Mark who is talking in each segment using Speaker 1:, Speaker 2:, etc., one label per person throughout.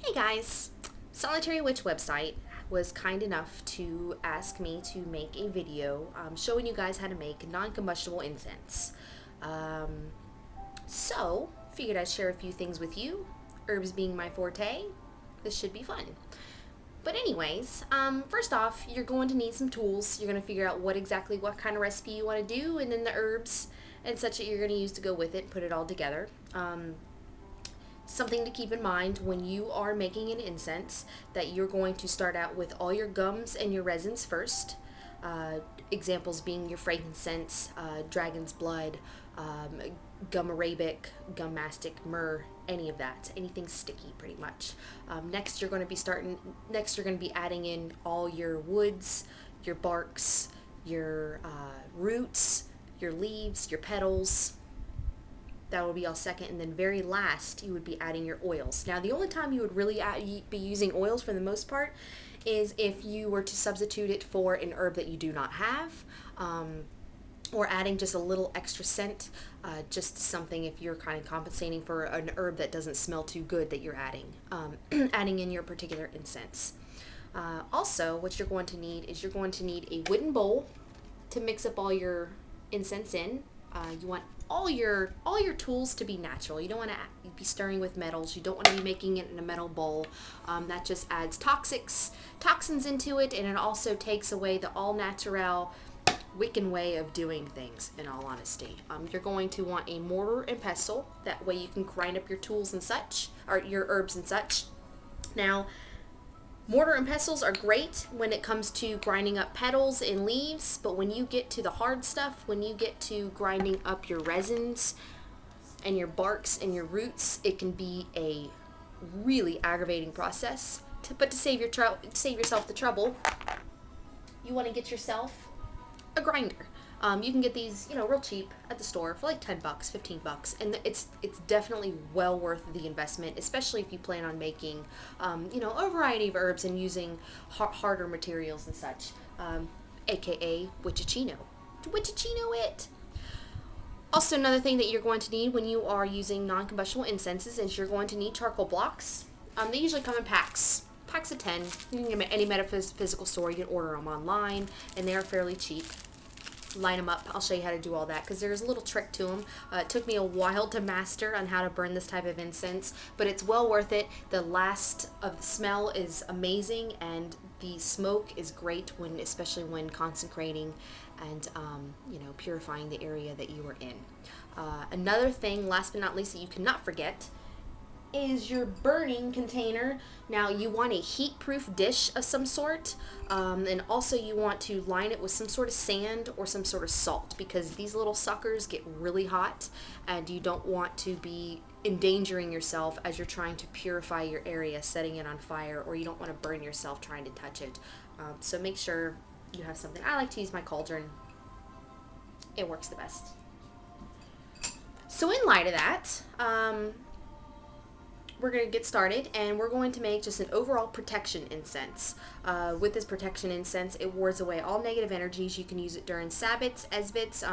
Speaker 1: Hey guys! Solitary Witch website was kind enough to ask me to make a video showing you guys how to make non-combustible incense. So, figured I'd share a few things with you. Herbs being my forte, this should be fun. But anyways, first off, you're going to need some tools. You're going to figure out what kind of recipe you want to do, and then the herbs and such that you're going to use to go with it, put it all together. Something to keep in mind when you are making an incense, that you're going to start out with all your gums and your resins first. Examples being your frankincense, dragon's blood, gum arabic, gum mastic, myrrh, any of that, anything sticky pretty much. Next you're going to be adding in all your woods, your barks, your roots, your leaves, your petals. That will be all second, and then very last you would be adding your oils. Now the only time you would really be using oils for the most part is if you were to substitute it for an herb that you do not have, or adding just a little extra scent, just something if you're kind of compensating for an herb that doesn't smell too good that you're adding, adding in your particular incense. Also, what you're going to need is you're going to need a wooden bowl to mix up all your incense in. You want all your tools to be natural. You don't want to be stirring with metals. You don't want to be making it in a metal bowl. That just adds toxins into it, and it also takes away the all-natural Wiccan way of doing things, in all honesty. You're going to want a mortar and pestle. That way you can grind up your tools and such, or your herbs and such. Now, mortar and pestles are great when it comes to grinding up petals and leaves, but when you get to the hard stuff, when you get to grinding up your resins and your barks and your roots, it can be a really aggravating process. But to save yourself the trouble, you want to get yourself a grinder. You can get these, real cheap at the store for like $10, $15, and it's definitely well worth the investment, especially if you plan on making, a variety of herbs and using harder materials and such, aka witchicino it. Also, another thing that you're going to need when you are using non-combustible incenses is you're going to need charcoal blocks. They usually come in packs of 10. You can get them at any metaphysical store. You can order them online, and they are fairly cheap. Line them up. I'll show you how to do all that, because there's a little trick to them. It took me a while to master on how to burn this type of incense, but it's well worth it. The last of the smell is amazing, and the smoke is great especially when consecrating and purifying the area that you are in. Another thing, last but not least, that you cannot forget is your burning container. Now you want a heat-proof dish of some sort, and also you want to line it with some sort of sand or some sort of salt, because these little suckers get really hot and you don't want to be endangering yourself as you're trying to purify your area, setting it on fire, or you don't want to burn yourself trying to touch it. So make sure you have something. I like to use my cauldron. It works the best. So in light of that, we're going to get started, and we're going to make just an overall protection incense. With this protection incense, it wards away all negative energies. You can use it during Sabbats, Esbits,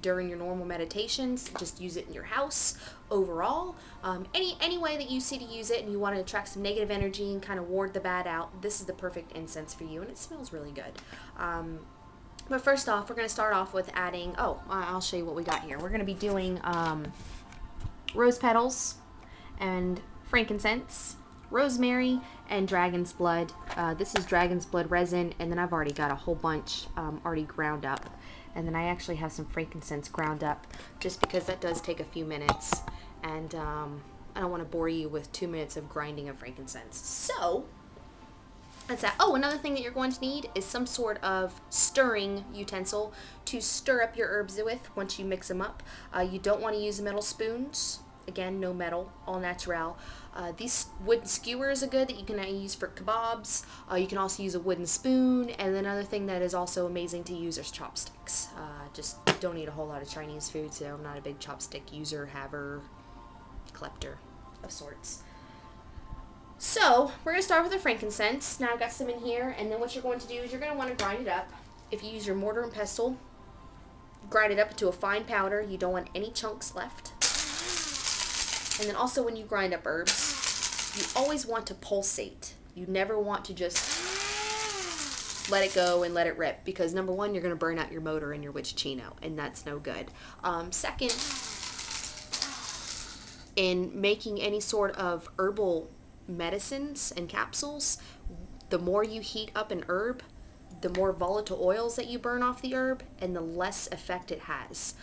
Speaker 1: during your normal meditations. Just use it in your house overall. Any way that you see to use it and you want to attract some negative energy and kind of ward the bad out, this is the perfect incense for you, and it smells really good. But first off, we're going to start off with adding, I'll show you what we got here. We're going to be doing rose petals and frankincense, rosemary, and dragon's blood. This is dragon's blood resin, and then I've already got a whole bunch already ground up. And then I actually have some frankincense ground up, just because that does take a few minutes, and I don't want to bore you with 2 minutes of grinding of frankincense. So that's that. Oh, another thing that you're going to need is some sort of stirring utensil to stir up your herbs with once you mix them up. You don't want to use metal spoons. Again, no metal, all natural. These wooden skewers are good that you can use for kebabs. You can also use a wooden spoon. And another thing that is also amazing to use is chopsticks. Just don't eat a whole lot of Chinese food, so I'm not a big chopstick user, haver, collector of sorts. So, we're going to start with the frankincense. Now I've got some in here, and then what you're going to do is you're going to want to grind it up. If you use your mortar and pestle, grind it up into a fine powder. You don't want any chunks left. And then also when you grind up herbs, you always want to pulsate. You never want to just let it go and let it rip, because number one, you're going to burn out your motor in your witchino, and that's no good. Second, in making any sort of herbal medicines and capsules, the more you heat up an herb, the more volatile oils that you burn off the herb, and the less effect it has.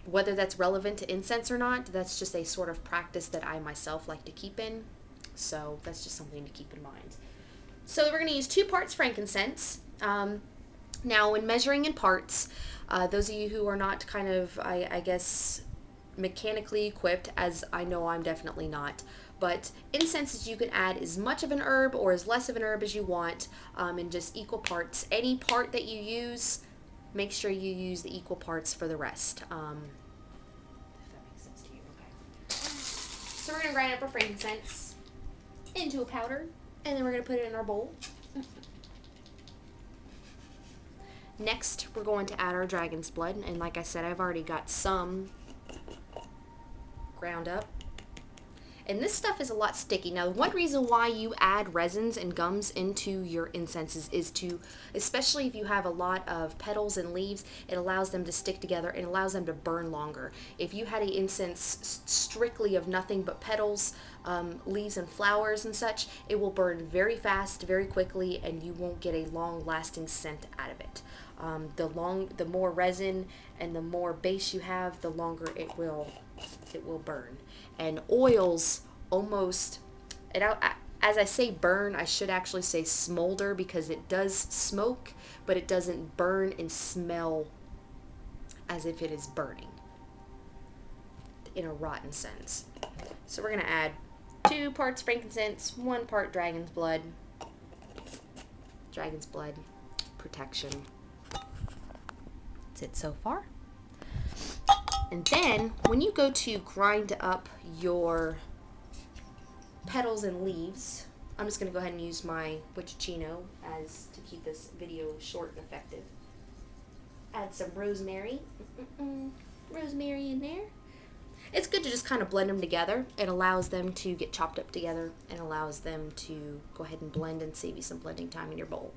Speaker 1: Whether that's relevant to incense or not, that's just a sort of practice that I myself like to keep in. So that's just something to keep in mind. So we're going to use 2 parts frankincense. Now, when measuring in parts, those of you who are not kind of, I guess, mechanically equipped, as I know I'm definitely not, but incenses you can add as much of an herb or as less of an herb as you want, in just equal parts. Any part that you use, make sure you use the equal parts for the rest. If that makes sense to you, okay. So we're going to grind up our frankincense into a powder, and then we're going to put it in our bowl. Next, we're going to add our dragon's blood, and like I said, I've already got some ground up. And this stuff is a lot sticky. Now, one reason why you add resins and gums into your incenses is to, especially if you have a lot of petals and leaves, it allows them to stick together and allows them to burn longer. If you had an incense strictly of nothing but petals, leaves and flowers and such, it will burn very fast, very quickly, and you won't get a long-lasting scent out of it. The more resin and the more base you have, the longer it will burn. And oils almost, as I say burn, I should actually say smolder, because it does smoke, but it doesn't burn and smell as if it is burning in a rotten sense. So we're going to add 2 parts frankincense, 1 part dragon's blood. Dragon's blood, protection. That's it so far. And then, when you go to grind up your petals and leaves, I'm just going to go ahead and use my witchino as to keep this video short and effective. Add some rosemary. Rosemary in there. It's good to just kind of blend them together. It allows them to get chopped up together and allows them to go ahead and blend and save you some blending time in your bowl.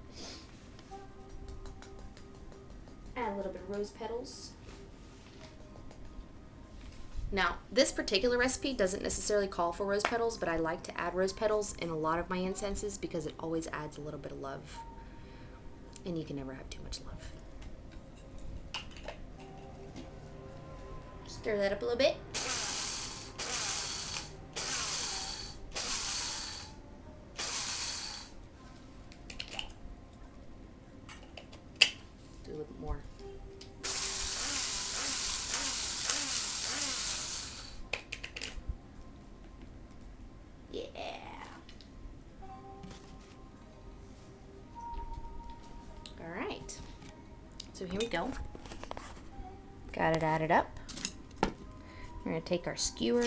Speaker 1: Add a little bit of rose petals. Now, this particular recipe doesn't necessarily call for rose petals, but I like to add rose petals in a lot of my incenses because it always adds a little bit of love. And you can never have too much love. Stir that up a little bit. Do a little bit more. So here we go. Got it added up. We're going to take our skewer.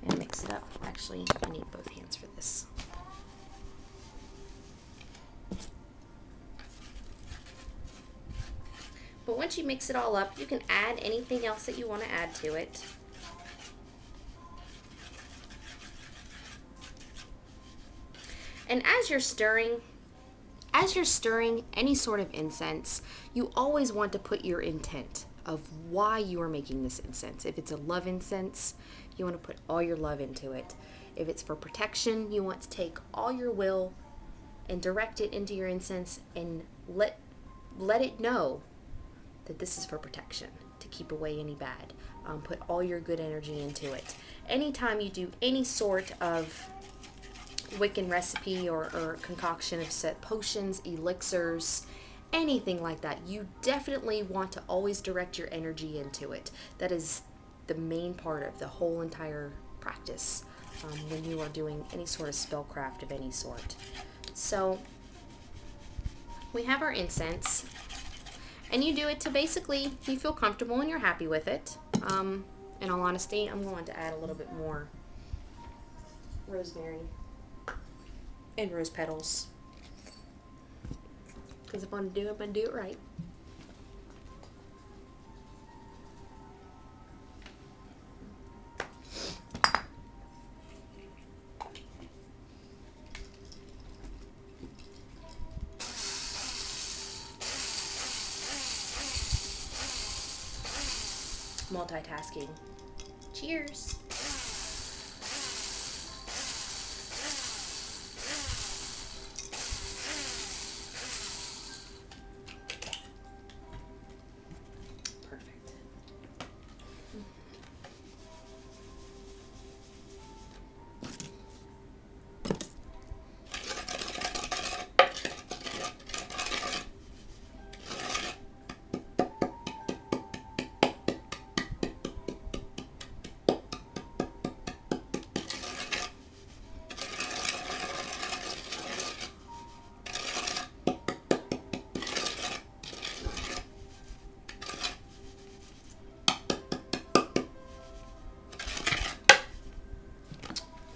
Speaker 1: And mix it up. Actually, I need both hands for this. But once you mix it all up, you can add anything else that you want to add to it. And as you're stirring any sort of incense, you always want to put your intent of why you are making this incense. If it's a love incense, you want to put all your love into it. If it's for protection, you want to take all your will and direct it into your incense and let it know that this is for protection, to keep away any bad. Put all your good energy into it. Anytime you do any sort of Wiccan recipe or concoction of set potions, elixirs, anything like that, you definitely want to always direct your energy into it. That is the main part of the whole entire practice when you are doing any sort of spellcraft of any sort. So we have our incense, and you do it to basically, you feel comfortable and you're happy with it. In all honesty, I'm going to add a little bit more rosemary and rose petals. Because if I'm going to do it, I'm going to do it right. Multitasking. Cheers. Perfect.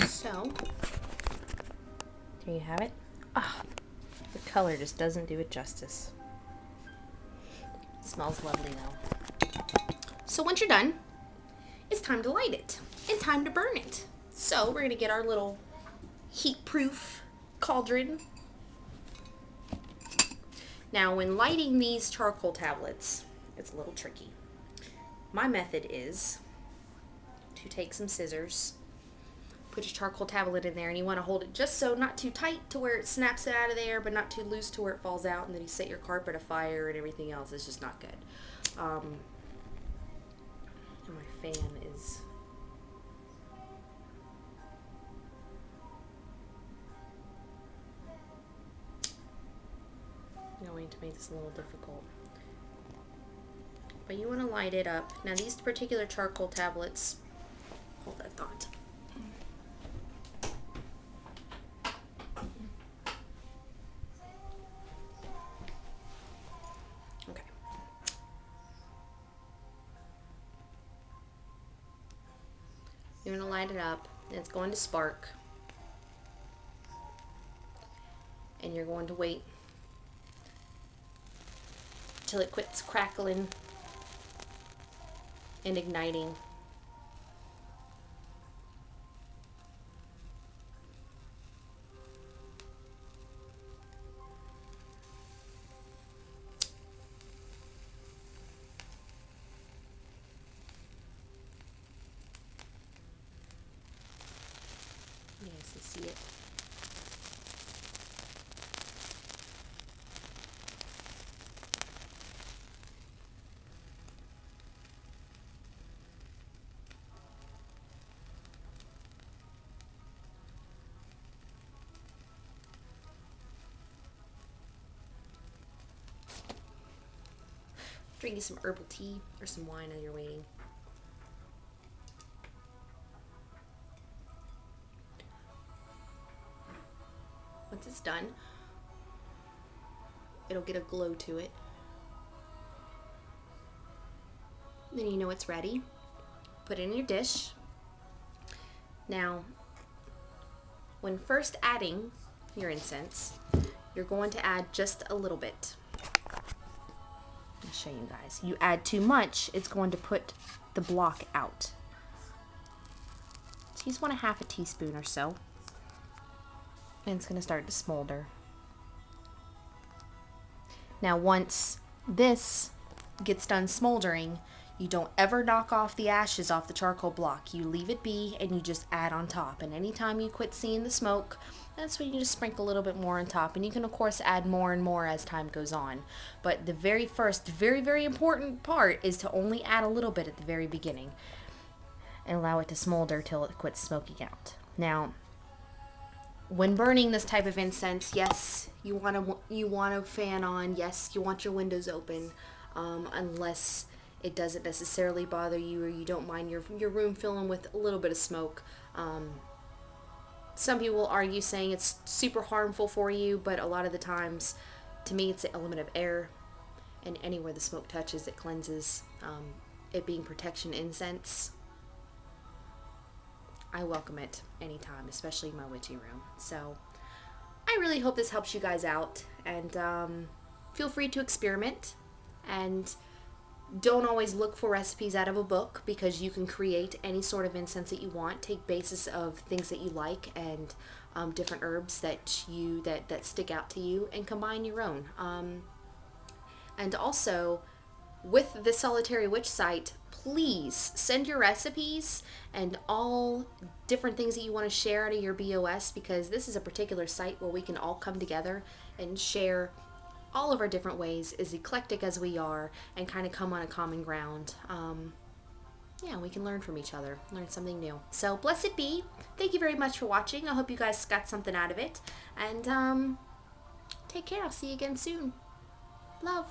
Speaker 1: So, there you have it. Ah, the color just doesn't do it justice. It smells lovely though. So once you're done, it's time to light it and time to burn it. So we're gonna get our little heat-proof cauldron. Now when lighting these charcoal tablets, it's a little tricky. My method is to take some scissors, put your charcoal tablet in there, and you want to hold it just so not too tight to where it snaps it out of there, but not too loose to where it falls out, and then you set your carpet afire and everything else. It's just not good. And my fan is going to make this a little difficult. But you want to light it up. Now these particular charcoal tablets, hold that thought. Okay. You're going to light it up, and it's going to spark. And you're going to wait till it quits crackling and igniting. Yes, you see it. Drinking some herbal tea or some wine as you're waiting. Once it's done, it'll get a glow to it. Then you know it's ready. Put it in your dish. Now, when first adding your incense, you're going to add just a little bit. I'll show you guys. You add too much, it's going to put the block out. So you just want a half a teaspoon or so. And it's going to start to smolder. Now once this gets done smoldering, you don't ever knock off the ashes off the charcoal block. You leave it be and you just add on top. And anytime you quit seeing the smoke, that's when you just sprinkle a little bit more on top. And you can of course add more and more as time goes on. But the very first, very important part is to only add a little bit at the very beginning. And allow it to smolder till it quits smoking out. Now, when burning this type of incense, yes, you want a fan on. Yes, you want your windows open, unless it doesn't necessarily bother you or you don't mind your room filling with a little bit of smoke. Some people will argue saying it's super harmful for you, but a lot of the times, to me, it's the element of air, and anywhere the smoke touches, it cleanses. It being protection incense, I welcome it anytime, especially in my witchy room. So I really hope this helps you guys out, and feel free to experiment, and don't always look for recipes out of a book, because you can create any sort of incense that you want. Take basis of things that you like and different herbs that stick out to you, and combine your own. And also, with the Solitary Witch site, please send your recipes and all different things that you want to share out of your BOS, because this is a particular site where we can all come together and share all of our different ways, as eclectic as we are, and kind of come on a common ground. Yeah, we can learn from each other, learn something new. So blessed be. Thank you very much for watching. I hope you guys got something out of it. And take care. I'll see you again soon. Love.